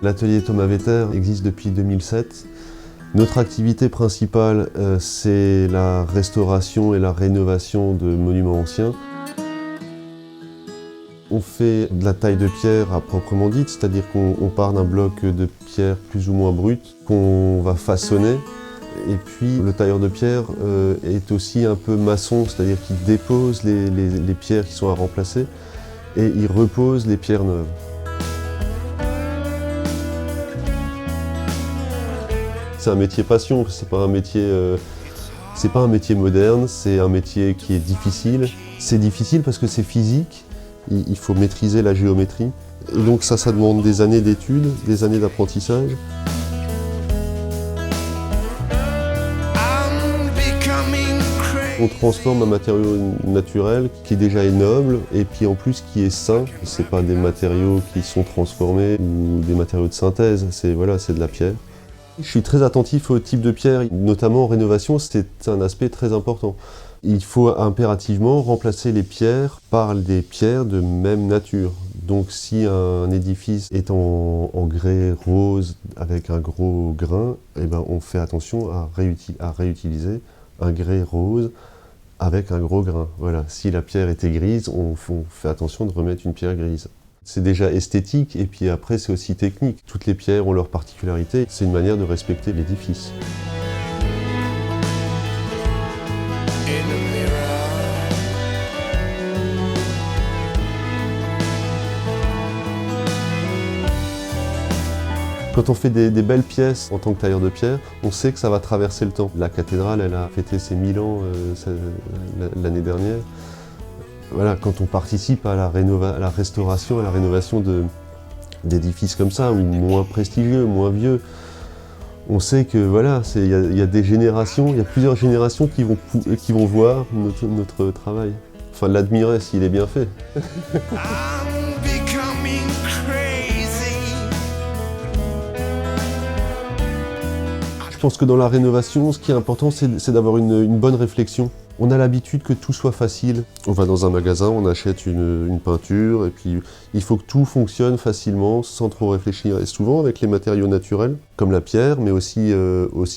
L'atelier Thomas Vetter existe depuis 2007. Notre activité principale, c'est la restauration et la rénovation de monuments anciens. On fait de la taille de pierre à proprement dite, c'est-à-dire qu'on part d'un bloc de pierre plus ou moins brut, qu'on va façonner. Et puis le tailleur de pierre est aussi un peu maçon, c'est-à-dire qu'il dépose les pierres qui sont à remplacer et il repose les pierres neuves. C'est un métier passion, c'est pas un métier moderne, c'est un métier qui est difficile. C'est difficile parce que c'est physique, il faut maîtriser la géométrie. Et donc ça demande des années d'études, des années d'apprentissage. On transforme un matériau naturel qui déjà est noble et puis en plus qui est sain. C'est pas des matériaux qui sont transformés ou des matériaux de synthèse, c'est de la pierre. Je suis très attentif au type de pierre, notamment en rénovation, c'est un aspect très important. Il faut impérativement remplacer les pierres par des pierres de même nature. Donc si un édifice est en grès rose avec un gros grain, eh ben, on fait attention à réutiliser un grès rose avec un gros grain. Voilà. Si la pierre était grise, on fait attention de remettre une pierre grise. C'est déjà esthétique et puis après c'est aussi technique. Toutes les pierres ont leurs particularités. C'est une manière de respecter l'édifice. Quand on fait des belles pièces en tant que tailleur de pierre, on sait que ça va traverser le temps. La cathédrale, elle a fêté ses 1000 ans l'année dernière. Voilà, quand on participe à la restauration, à la rénovation d'édifices comme ça, ou moins prestigieux, moins vieux, on sait que voilà, il y a des générations, il y a plusieurs générations qui vont voir notre travail. Enfin, l'admirer s'il est bien fait. Je pense que dans la rénovation, ce qui est important, c'est d'avoir une bonne réflexion. On a l'habitude que tout soit facile. On va dans un magasin, on achète une peinture, et puis il faut que tout fonctionne facilement, sans trop réfléchir. Et souvent avec les matériaux naturels, comme la pierre, mais aussi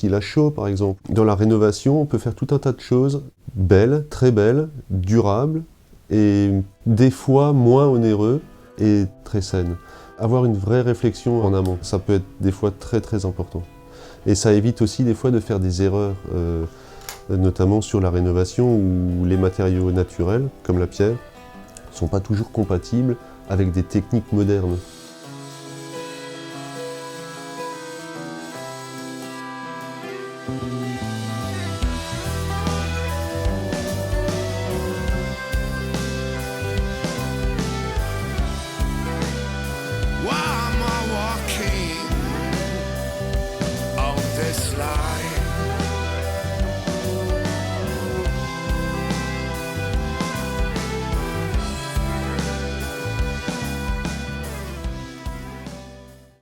la chaux par exemple. Dans la rénovation, on peut faire tout un tas de choses belles, très belles, durables, et des fois moins onéreux et très saines. Avoir une vraie réflexion en amont, ça peut être des fois très très important. Et ça évite aussi des fois de faire des erreurs, notamment sur la rénovation où les matériaux naturels, comme la pierre, ne sont pas toujours compatibles avec des techniques modernes.